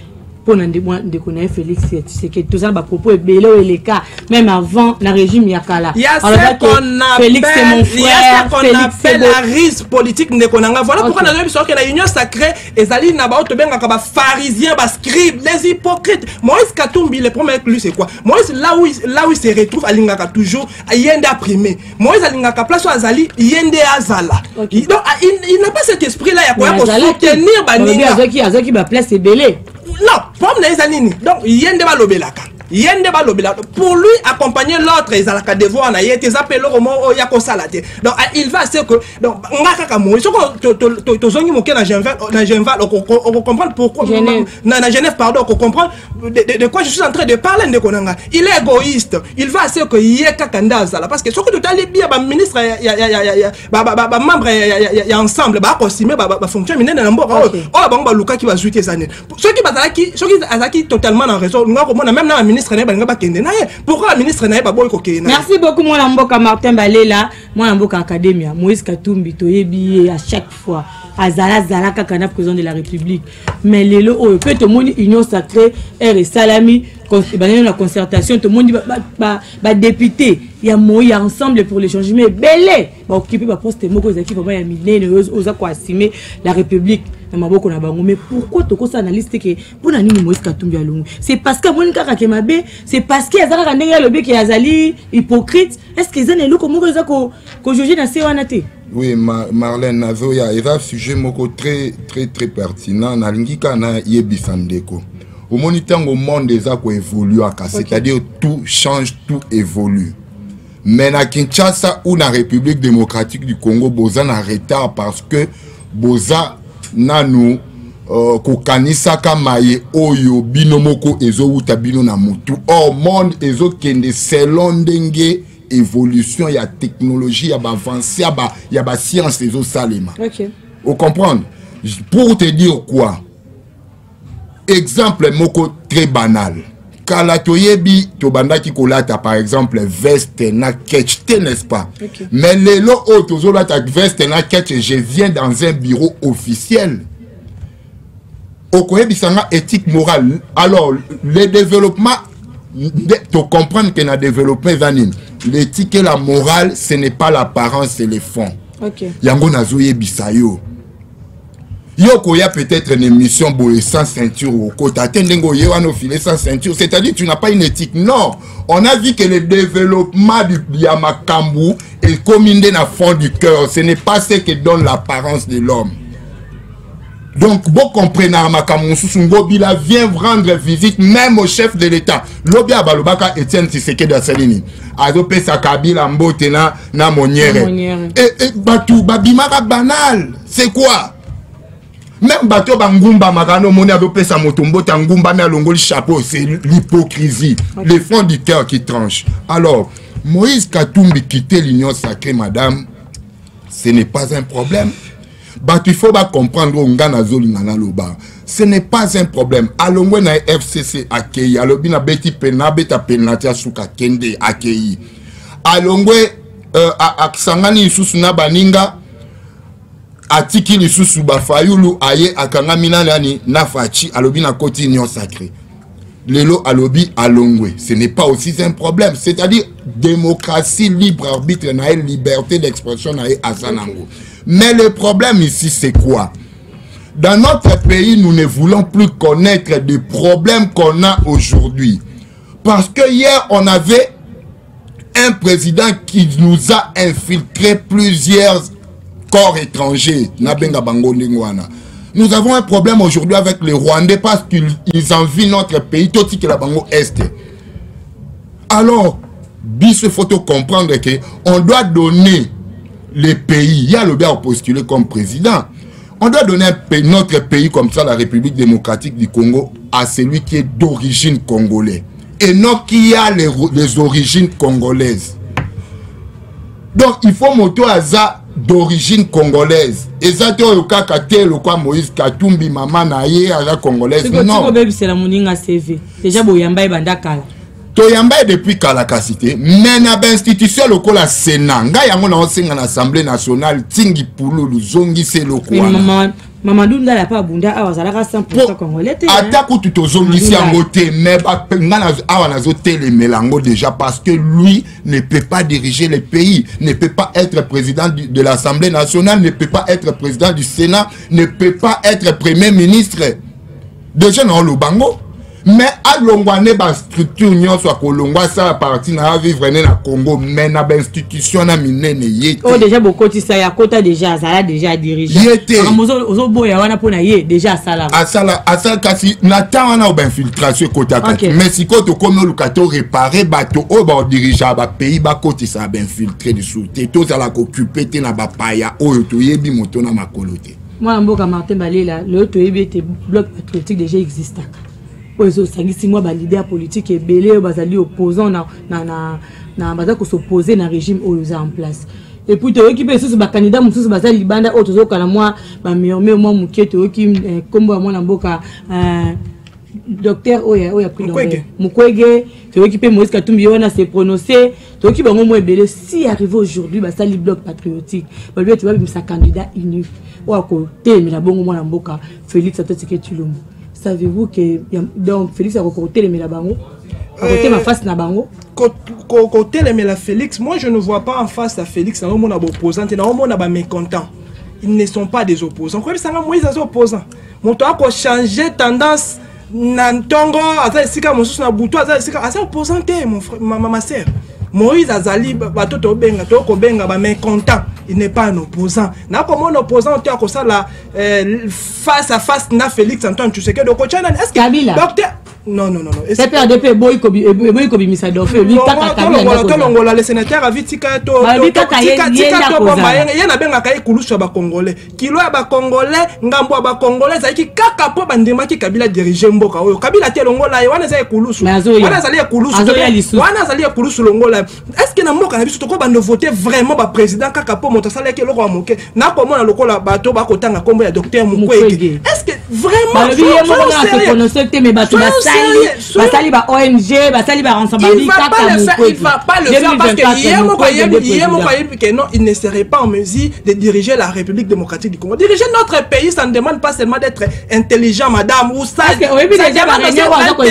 pour de connaître Félix c'est que tout ça va propos et les cas même avant le régime Yakala. Il y a ce qu'on appelle c'est mon frère Félix la risque politique de Konanga. Voilà pourquoi nous avons besoin que la union sacrée et Zali Nabao te benga comme pharisiens, scribes, les hypocrites. Moïse Katumbi le premier lui c'est quoi? Moïse là où il se retrouve à Lingaka toujours yende primé. Moïse à Lingaka place à Zali yende azala. Donc il n'a pas cet esprit là il y a quoi soutenir baninga. Azaki va place belé. Non, pomme na ezalini. Donc yende ba lobelaka. Yende ba lobela pour lui accompagner l'autre ils a la devoir na yete appelé au moment ya ko salate. Donc il va c'est que donc ngaka ka mo so to zongi mo ke na Genval on comprendre pourquoi na Genève pardon on comprend de quoi je suis en train de parler de konanga. Il est égoïste. Il va c'est que yeka kanda zala parce que ce que tout ali bien ba ministre ba membre ya ensemble ba cosime ba fonction minene na mboka oh bango ba luka ki ba zuite zane. Ceux qui azaki totalement en raison ngako mona même na ministre na ba nga ba kende na pourquoi ministre na ba boy ko kende. Merci beaucoup mon mboka Martin Balela mon mboka academia Moïse Katumbi toyebi à chaque fois azala kaka na président de la République mais lelo o peut te moni union sacrée et salami la concertation tout le monde va député il y a moyen ensemble pour les changements belé va occuper ba poste moko zaki vraiment ya milene oza ko assumer la République na maboko na bango mais pourquoi to ko ça analyste que pour na nini Moïse Katumbi alongo c'est parce que moni kaka ke mabe c'est parce que azaka ndenge lobi ke azali hypocrite est-ce que zane loko moko za ko juger na se wana te. Oui, Marlène Nazoya, il y a un sujet très pertinent. Nalingika na yebisandeko. Au moniteur au monde des actes évolue, c'est-à-dire tout change, tout évolue. Mais na Kinshasa ou na République démocratique du Congo, boza na retard parce que boza na nous kokanisa kamaye oyo binomoko ezo utabino na mutu. Or monde ezo kende selon ndenge évolution, il y a technologie, il y a avancée, il y a science des autres salima. OK. Vous comprenez? Pour te dire quoi? Exemple moko très banal. Kalatoyebi tobanda ki kolata par exemple veste na ketchte, n'est-ce pas? Okay. Mais les lots autres la veste na ketchte, je viens dans un bureau officiel. Okoyebi sanga éthique morale. Alors le développement tu comprends que dans le développement l'éthique et la morale ce n'est pas l'apparence, c'est les fonds. OK. Yango nazoye bisayo. Yoko ya peut-être une émission boye sans ceinture au côté tendengo yewano filet sans ceinture, c'est-à-dire tu n'as pas une éthique. Non, on a vu que le développement du Yamakambu est combiné dans le fond du cœur, ce n'est pas ce qui donne l'apparence de l'homme. Donc, vous comprenez, Bila vient rendre visite même au chef de l'État. Lobia Balobaka Etienne Tshisekedi Asalini. Azope Sakabila Mbotena na Moniere. Et Batou Babimaka banal. C'est quoi? Même Bato Bangumba Magano Moni Azope Samotombo Tangumba mais Alongo le chapeau. C'est l'hypocrisie. Les fonds du cœur qui tranchent. Alors, Moïse Katumbi quitter l'union sacrée, madame, ce n'est pas un problème. Il faut comprendre ce n'est pas un problème. Alongwe na FCC accueilli. Alobi na beti pena beta penatia suka kende accueilli. Alongwe aksangani isusu na baninga atiki lisusu bafayulu aye akanga minani na fachi alobi na koti union sacrée. Lelo alobi alongwe. Ce n'est pas aussi un problème. C'est-à-dire démocratie, libre arbitre, na liberté d'expression na asanango. Mais le problème ici, c'est quoi? Dans notre pays, nous ne voulons plus connaître des problèmes qu'on a aujourd'hui. Parce que hier, on avait un président qui nous a infiltré plusieurs corps étrangers. Nous avons un problème aujourd'hui avec les Rwandais parce qu'ils envient notre pays, tout ce que la Bango Est. Alors, il faut comprendre qu'on doit donner les pays, il y a le bien postulé comme président. On doit donner notre pays comme ça, la République démocratique du Congo, à celui qui est d'origine congolaise. Et non qui a les origines congolaises. Donc il faut moto aza d'origine congolaise. Et ça te le quoi Moïse Katumbi maman naie aza congolaise. Non. C'est la moninga CV. Déjà boyamba bandakala. Toyamba depuis Kalakasité, mais na institution locale la Sénat, nga yango na osenga na Assemblée nationale tingi pululu zongi se lokwana. Mais Mamadou ndala pa bunda awazalaka 100% congolais. Atako tout zongi si angote mais nga awa nazo tele melango déjà parce que lui ne peut pas diriger le pays, ne peut pas être président de l'Assemblée nationale, ne peut pas être président du Sénat, ne peut pas être premier ministre. Déjà dans le bango. mais à longwane ba structure nyonso a kolongwa ça parti na vivre na Congo mais na ba institution na minene yete oh déjà beaucoup ça ya kota déjà ça a déjà dirigé ozo boya wana pona ye déjà sala kasi na temps na ba infiltration kota kati mais si koto comme lukato réparer bateau o ba dirigeant ba pays ba koti ça ba infiltrer de sûreté tout ça la occuper te na ba paya o to yebi moto na makolote moi mboka Martin Balela le to yebi te bloc patriotique déjà existant ozo sangisi moi ba leader politique et belé bazali opposant na baza ko s'opposer na régime oyo en place et puis to équipe sous ba candidat mususu bazali libanda o tozo kala moi ba miomé moi muketo oki kombo moi na mboka docteur oya pris Mukwege to équipe Moïse Katumbi on a s'est prononcé to équipe bango moi belé si arrivé aujourd'hui ba sali bloc patriotique ba lui tu vas sa candidat uni ou à côté mais la bongo moi na mboka Félix Tshisekedi Tshilombo. Savez-vous que donc Félix a recruté les Mélabango à côté ma face na bango côté les Méla Félix moi je ne vois pas en face à Félix na mon opposant na mon ba mécontent ils ne sont pas des opposants quoi ça Moïse des opposants mon toi ko changer tendance nantongo aza sika mosusu na butu aza sika asa opposant mon frère ma sœur Moïse Azali batoto benga to ko benga ba mécontent il n'est pas un opposant na comme un opposant tu as ko ça la face à face na Félix Antoine Tshisekedi de Kochana est-ce que docteur non c'est PRDP boy kobi misado fait lui kaka Kabila le sénateur a vitika to na benga kai kulusha ba congolais kilo ya ba congolais ngambo ba congolais za ki kaka po bandima ki Kabila diriger mboka oyo Kabila te longola wana za kulusu wana zali kulusu longola est-ce que na mboka na biso to ko bando voter vraiment ba président kaka po moto sala ke loko amoke na ko mona lokola bato ba kotanga kombo ya docteur Mukwege est-ce que vraiment basali ba ONG basali ba ensemble il va pas le faire parce que non il ne serait pas en mesure de diriger la République démocratique du Congo. Diriger notre pays ça ne demande pas seulement d'être intelligent madame ou ça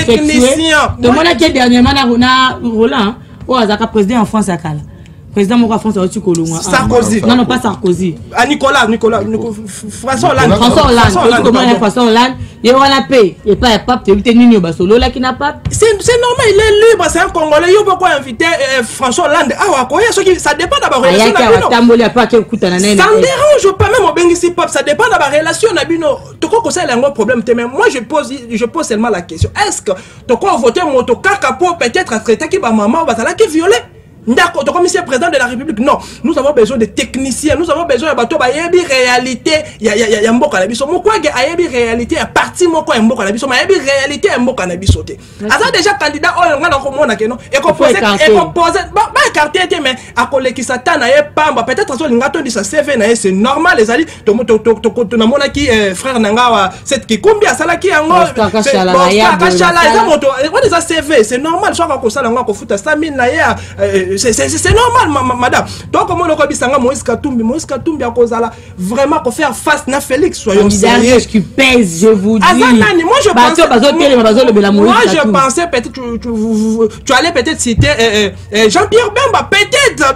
technicien de mon qui dernièrement na Roland ou azaka président en France akala président moko France au Kolongwa Sarkozy non pas Sarkozy Nicolas François Hollande François Hollande il wana paye et pas pape tu éviter nini basolo là qui n'a pas c'est normal il est libre c'est un Congolais il peut pas inviter François Hollande ah quoi ça dépend de la relation ça ne dérange pas même au Bengisi pop ça dépend de la relation na bino to ko ça un problème mais moi je pose seulement la question est-ce que to ko voter moto kaka pour peut-être traiter qui ba maman ba sala qui violer. D'accord, donc commissaire président de la République, non, nous avons besoin de techniciens, nous avons besoin de bateaux, il y a réalité, il y a un mot cannabis, mon quoi, il y a réalité, à partir mon quoi, un mot cannabis, mais il y a réalité, un mot cannabis sauté. Alors déjà candidat, on a comment on a que non, et composé, bah écarté, mais à coller qui s'attend à pamba, peut-être sur l'ingato de sa CV, c'est normal, les alliés, to na mona qui frère Nangawa, cette qui combien ça là qui en gros, c'est normal, soit qu'on ça là, qu'on fout à 100 000 là. C'est normal madame donc comment on bisanga Moïse Katumbi à cause là vraiment pour faire face na Félix soyons sérieux qui pèse je vous dis moi je pensais peut-être tu allais peut-être citer Jean-Pierre Bemba peut-être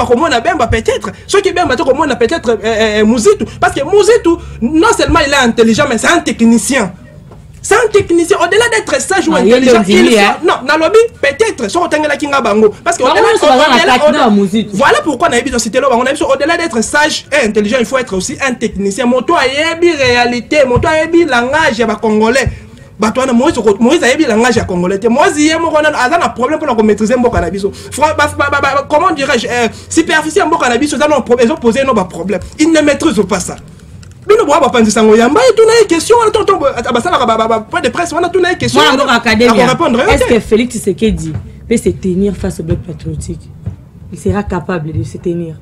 comment on a Bemba peut-être ceux qui Bemba comment on a peut-être Muzitu parce que Muzitu non seulement il est intelligent mais c'est un technicien. C'est un technicien, au-delà d'être sage ou intelligent, non, dans le lobby, peut-être, sur le Kinga Bango. Parce que voilà pourquoi on a besoin de citer au-delà d'être sage et intelligent, il faut être aussi un technicien. Moto a une réalité, moto a un langage congolais. Moïse a eu le langage congolais. Moïse a un problème pour maîtriser mon cannabis. Comment dirais-je, superficiel mon cannabis, ils ont posé nos problèmes. Ils ne maîtrisent pas ça. Nous ne pouvons pas penser ça. Il y a une question. Pas de presse. On a une question. Est-ce que Félix Tshisekedi peut se tenir face au bloc patriotique? Il sera capable de se tenir.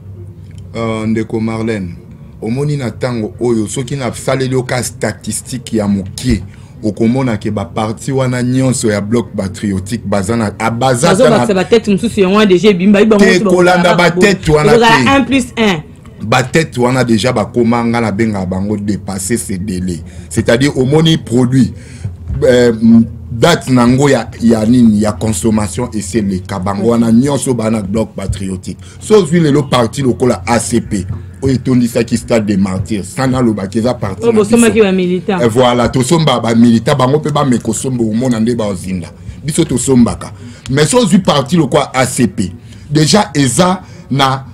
Ndeko Marlène, au monina tango oyo soki na saleli oka statistique ya mokie okomona ke ba parti wana nyonso ya bloc patriotique bazana abazata na ba tête mususu ya déjà bimba iba mo kolanda ba tête wana 1+1 ba tête wana déjà ba komanga na benga bango dépasser ces délais c'est-à-dire au moni produit date nango ya nini ya consommation et c'est le kabango wana nyonso bana bloc patriotique so vu le parti lokola ACP o etondisa ki stade des martyrs sana lo bakeza parti o bosoma ki ba militant et voilà to somba ba militant bango pe ba mekosomba o mona nde ba ozinda biso to sombaka mais so vu parti lokola ACP déjà eza na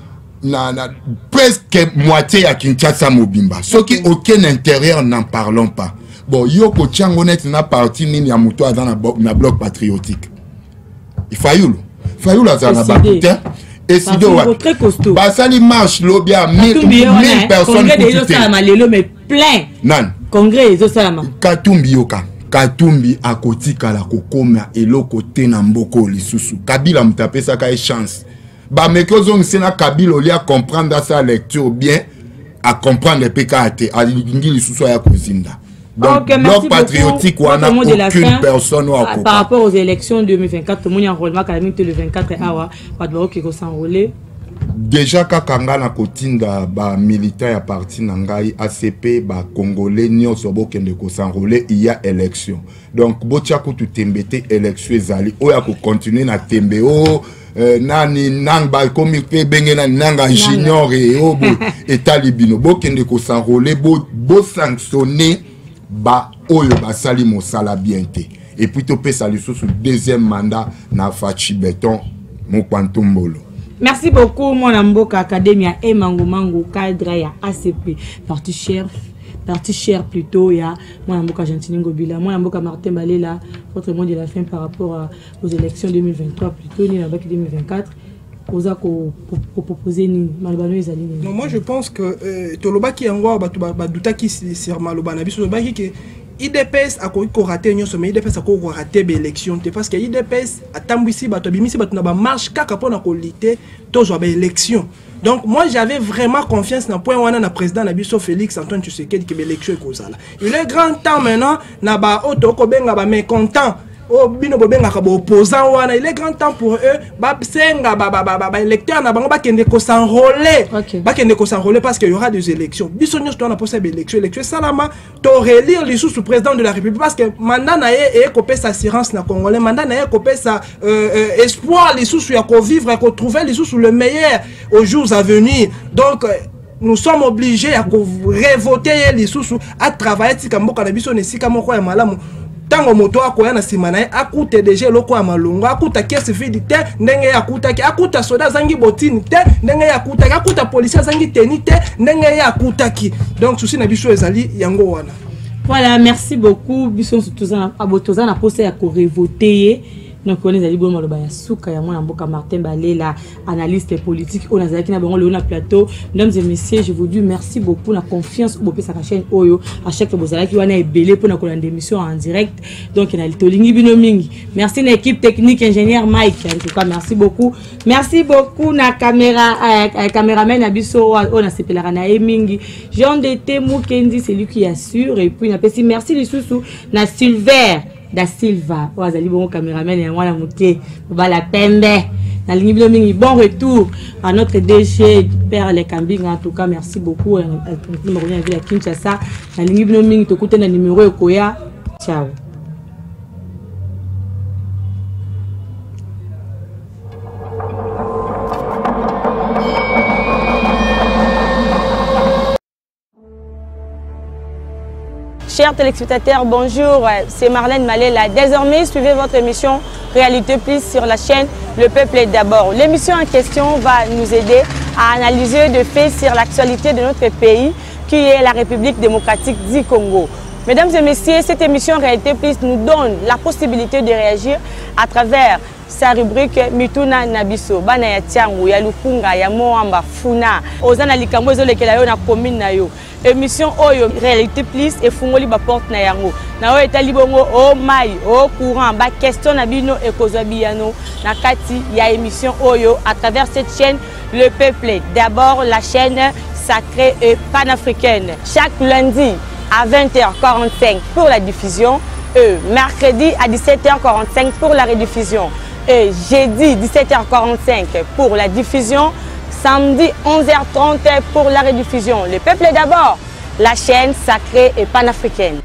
presque moitié ya Kinshasa Mobimba ce qui aucun intérieur n'en parlons pas. Bon, Yoko Tchangonet n'a parti ni à Mouto na bloc patriotique. Il Fayoulou Azana Bakoutin. Et si de très costaud. Basali marche l'obia 1000 personnes. Congrès des Osama, mais plein. Non. Congrès des Osama. Katumbi Yoka. Katumbi à Kotika la Kokoma et l'Okote Namboko Lisusu. Kabila mtape sa ka chance. Ba mekozong sena Kabila olia comprendre sa lecture bien à comprendre le PKT. A lingi Lisusu ya kozinda. Donc, okay, bloc patriotique, on n'a aucune personne par rapport aux élections 2024, tout le monde enrôlement le 24 awa, pas de qui s'enrôler. Déjà, quand Kangana Kotinda, ba militant à parti Nangai, ACP, ba Congolais, Nyon Sobo Kende ko s'enrôler, il y a élection. Donc, Botiako tout tembete élection zali, oya ko continuer na tembe o. Nani nang ba comme fait bengena nanga junior et obo et talibino bo kende ko s'enrôler bo sanctionner ba oyo basali mosala bien te et puis to pesa liso sous deuxième mandat na Fachi Beton mo kwantumbolo. Merci beaucoup mon Mboka Academia et Mango cadre ya ACP parti cher plutôt ya mon Mboka Gentiningo Bila mon Mboka Martin Balela votre mot de la fin par rapport aux élections 2023 plutôt ni la bac 2024. Non, moi je pense que Toloba qui engwa douta qui sur Maloba na biso baki que IDPS a ko raté nyonso mais IDPS a ko raté l'élection parce que IDPS atambwisi bato bimisi bato na ba marche kaka pona ko lité tozo ba élection. Donc moi j'avais vraiment confiance dans point wana na président na biso Félix Antoine Tshisekedi que l'élection est causale. Il est grand temps maintenant na ba auto ko benga ba mécontent. Oh, bino bobenga ka opposant wana il est grand temps pour eux ba senga ba électeurs na bango ba kende ko s'enrôler ba kende ko s'enrôler parce qu'il y aura des élections biso nyos to na possible élection salama to relire les sous président de la République parce que mandat na ye ko pesa assurance na congolais mandat na ye ko pesa espoir les sous ya ko vivre et ko trouver les sous le meilleur aux jours à venir donc nous sommes obligés à révoter les sous à travailler tika mboka na biso ne sika moko ya malamu. Tango moto akoya na simana akute déjà loko ya malongo akuta caisse vide te ndenge akuta soda zangi botini te ndenge akuta policier zangi teni te ndenge akutaki donc souci na biso ezali yango wana. Voilà, merci beaucoup biso abotoza na poste ya ko révoter. Donc on est allé bon maloba ya suka ya mwana Mboka Martin Balela analyste politique on azaki na bango le plateau. Mesdames et messieurs, je vous dis merci beaucoup la confiance au sa chaîne Oyo à chaque fois bozalaki wana ebelé pour na ko lande émission en direct. Donc na litolingi bino mingi. Merci na équipe technique ingénieur Mike en tout cas merci beaucoup. Merci beaucoup na caméraman na biso on a sepelera na mingi. Jean Dete Mukendi c'est lui qui assure et puis na pesi merci les sous na Silver da Silva wazali bon caméraman et moi la moutier bala pembe na lingi bilo mingi. Bon retour à notre DG Père Les Kambing en tout cas merci beaucoup nous revient avec la Kinshasa na lingi bilo mingi to kuta na numéro ekoya ciao. Chers téléspectateurs, bonjour, c'est Marlène Malela. Désormais, suivez votre émission Réalité Plus sur la chaîne Le Peuple est d'abord. L'émission en question va nous aider à analyser des faits sur l'actualité de notre pays, qui est la République démocratique du Congo. Mesdames et messieurs, cette émission Réalité Plus nous donne la possibilité de réagir à travers sa rubrique Mituna Nabiso. Bana ya Tiangu, ya Lukunga, ya Moamba, Funa. Ozana likambo ezolekela yo na commune na yo. Émission Oyo Réalité Plus et fungoli ba porte na yango. Na oyo etali bongo o mai, o courant, ba question na bino e kozabiyano na kati ya émission Oyo à travers cette chaîne Le Peuple. D'abord la chaîne sacrée et panafricaine. Chaque lundi à 20h45 pour la diffusion et mercredi à 17h45 pour la rediffusion. Et jeudi 17h45 pour la diffusion, samedi 11h30 pour la rediffusion. Le Peuple d'abord, la chaîne sacrée et panafricaine.